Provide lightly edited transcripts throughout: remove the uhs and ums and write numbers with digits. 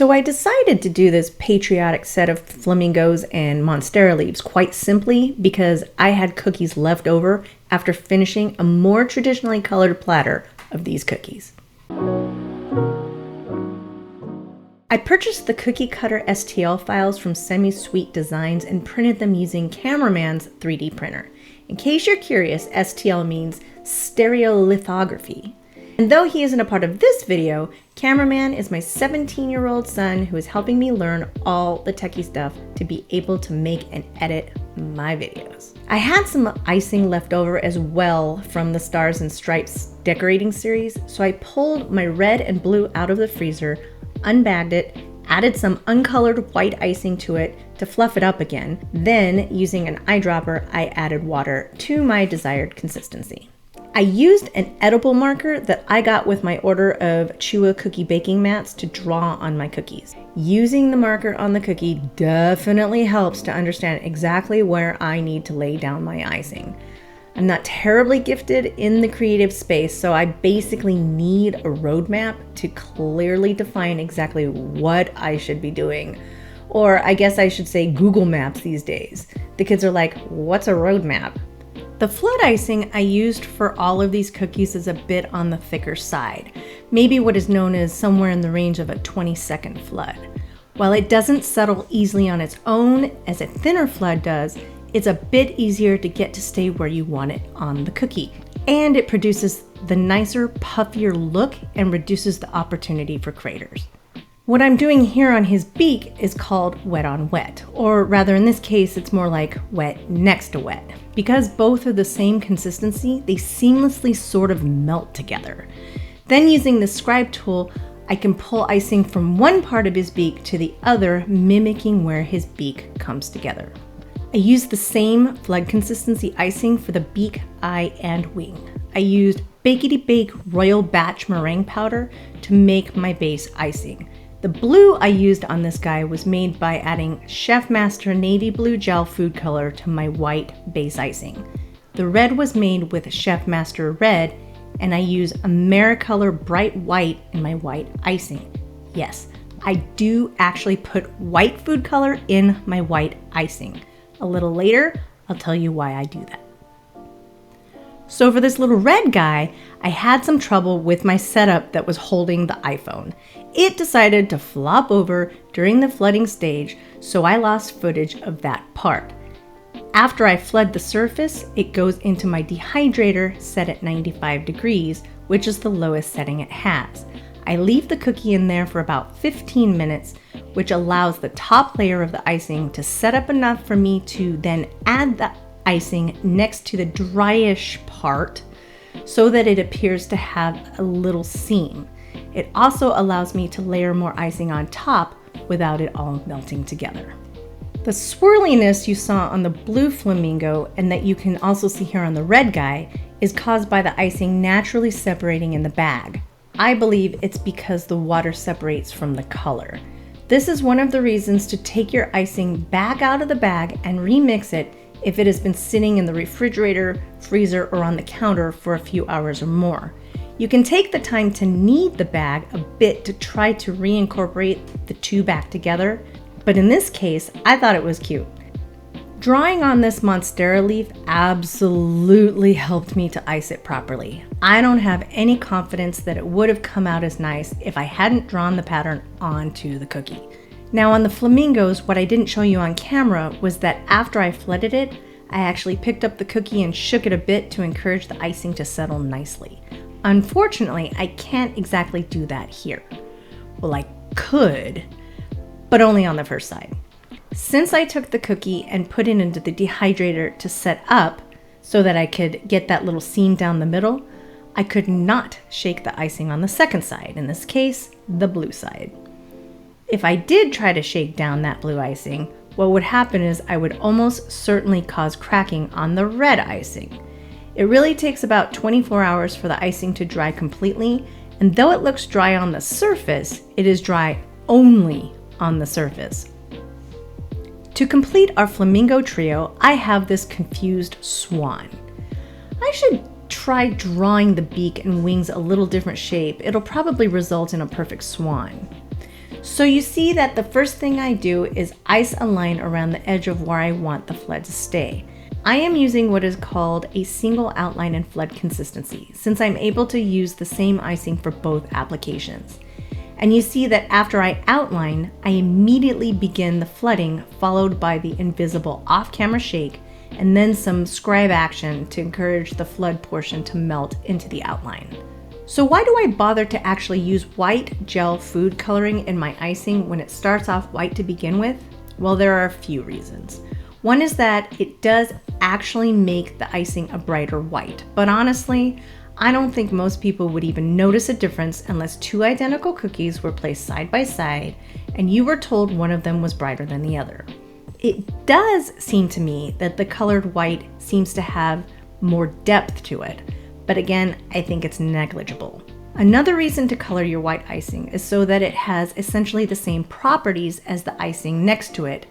So I decided to do this patriotic set of flamingos and monstera leaves quite simply because I had cookies left over after finishing a more traditionally colored platter of these cookies. I purchased the cookie cutter STL files from Semi-Sweet Designs and printed them using Cameraman's 3D printer. In case you're curious, STL means stereolithography. And though he isn't a part of this video, Cameraman is my 17-year-old son who is helping me learn all the techie stuff to be able to make and edit my videos. I had some icing left over as well from the Stars and Stripes decorating series, so I pulled my red and blue out of the freezer, unbagged it, added some uncolored white icing to it to fluff it up again. Then, using an eyedropper, I added water to my desired consistency. I used an edible marker that I got with my order of Chua cookie baking mats to draw on my cookies. Using the marker on the cookie definitely helps to understand exactly where I need to lay down my icing. I'm not terribly gifted in the creative space, so I basically need a roadmap to clearly define exactly what I should be doing. Or I guess I should say Google Maps these days. The kids are like, what's a roadmap? The flood icing I used for all of these cookies is a bit on the thicker side, maybe what is known as somewhere in the range of a 20-second flood. While it doesn't settle easily on its own as a thinner flood does, it's a bit easier to get to stay where you want it on the cookie. And it produces the nicer, puffier look and reduces the opportunity for craters. What I'm doing here on his beak is called wet on wet, or rather in this case it's more like wet next to wet. Because both are the same consistency, they seamlessly sort of melt together. Then using the scribe tool, I can pull icing from one part of his beak to the other, mimicking where his beak comes together. I used the same flood consistency icing for the beak, eye, and wing. I used Bakety Bake Royal Batch meringue powder to make my base icing. The blue I used on this guy was made by adding Chef Master Navy Blue Gel food color to my white base icing. The red was made with Chef Master Red, and I use Americolor Bright White in my white icing. Yes, I do actually put white food color in my white icing. A little later, I'll tell you why I do that. So for this little red guy, I had some trouble with my setup that was holding the iPhone. It decided to flop over during the flooding stage, so I lost footage of that part. After I flood the surface, it goes into my dehydrator set at 95 degrees, which is the lowest setting it has. I leave the cookie in there for about 15 minutes, which allows the top layer of the icing to set up enough for me to then add the icing next to the dryish part so that it appears to have a little seam. It also allows me to layer more icing on top without it all melting together. The swirliness you saw on the blue flamingo and that you can also see here on the red guy is caused by the icing naturally separating in the bag. I believe it's because the water separates from the color. This is one of the reasons to take your icing back out of the bag and remix it if it has been sitting in the refrigerator, freezer, or on the counter for a few hours or more. You can take the time to knead the bag a bit to try to reincorporate the two back together, but in this case, I thought it was cute. Drawing on this monstera leaf absolutely helped me to ice it properly. I don't have any confidence that it would have come out as nice if I hadn't drawn the pattern onto the cookie. Now on the flamingos, what I didn't show you on camera was that after I flooded it, I actually picked up the cookie and shook it a bit to encourage the icing to settle nicely. Unfortunately, I can't exactly do that here. Well, I could, but only on the first side. Since I took the cookie and put it into the dehydrator to set up so that I could get that little seam down the middle, I could not shake the icing on the second side, in this case, the blue side. If I did try to shake down that blue icing, what would happen is I would almost certainly cause cracking on the red icing. It really takes about 24 hours for the icing to dry completely, and though it looks dry on the surface, it is dry only on the surface. To complete our flamingo trio, I have this confused swan. I should try drawing the beak and wings a little different shape. It'll probably result in a perfect swan. So you see that the first thing I do is ice a line around the edge of where I want the flood to stay. I am using what is called a single outline and flood consistency, since I'm able to use the same icing for both applications. And you see that after I outline, I immediately begin the flooding, followed by the invisible off-camera shake, and then some scribe action to encourage the flood portion to melt into the outline. So why do I bother to actually use white gel food coloring in my icing when it starts off white to begin with? Well, there are a few reasons. One is that it does actually make the icing a brighter white, but honestly, I don't think most people would even notice a difference unless two identical cookies were placed side by side and you were told one of them was brighter than the other. It does seem to me that the colored white seems to have more depth to it, but again, I think it's negligible. Another reason to color your white icing is so that it has essentially the same properties as the icing next to it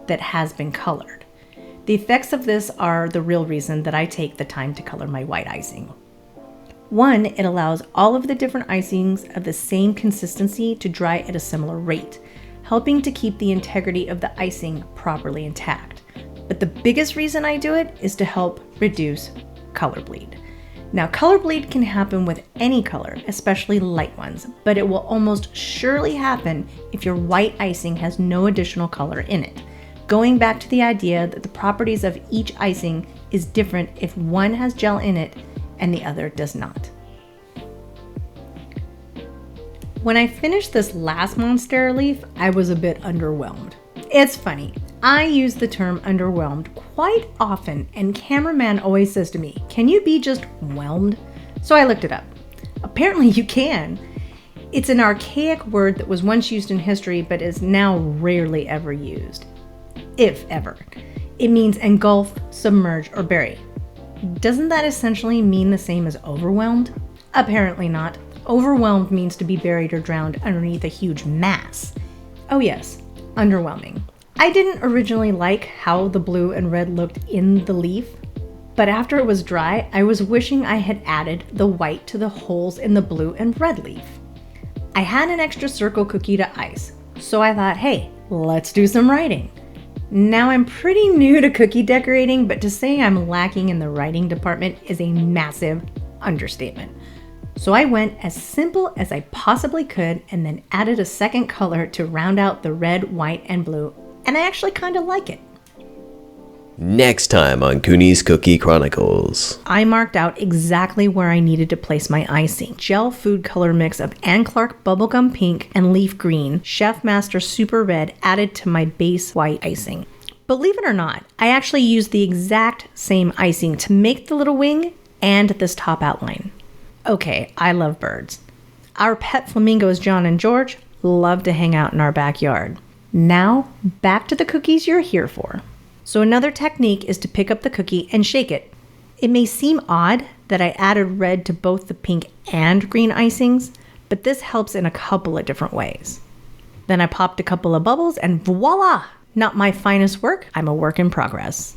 that has been colored. The effects of this are the real reason that I take the time to color my white icing. One, it allows all of the different icings of the same consistency to dry at a similar rate, helping to keep the integrity of the icing properly intact. But the biggest reason I do it is to help reduce color bleed. Now, color bleed can happen with any color, especially light ones, but it will almost surely happen if your white icing has no additional color in it. Going back to the idea that the properties of each icing is different if one has gel in it and the other does not. When I finished this last Monstera leaf, I was a bit underwhelmed. It's funny, I use the term underwhelmed quite often, and cameraman always says to me, "Can you be just whelmed?" So I looked it up. Apparently you can. It's an archaic word that was once used in history but is now rarely ever used. If ever. It means engulf, submerge, or bury. Doesn't that essentially mean the same as overwhelmed? Apparently not. Overwhelmed means to be buried or drowned underneath a huge mass. Oh yes, underwhelming. I didn't originally like how the blue and red looked in the leaf, but after it was dry, I was wishing I had added the white to the holes in the blue and red leaf. I had an extra circle cookie to ice, so I thought, hey, let's do some writing. Now I'm pretty new to cookie decorating, but to say I'm lacking in the writing department is a massive understatement. So I went as simple as I possibly could and then added a second color to round out the red, white, and blue, and I actually kind of like it. Next time on Kuny's Cookie Chronicles. I marked out exactly where I needed to place my icing. Gel food color mix of Ann Clark Bubblegum Pink and Leaf Green, Chef Master Super Red added to my base white icing. Believe it or not, I actually used the exact same icing to make the little wing and this top outline. Okay, I love birds. Our pet flamingos, John and George, love to hang out in our backyard. Now, back to the cookies you're here for. So another technique is to pick up the cookie and shake it. It may seem odd that I added red to both the pink and green icings, but this helps in a couple of different ways. Then I popped a couple of bubbles and voila! Not my finest work, I'm a work in progress.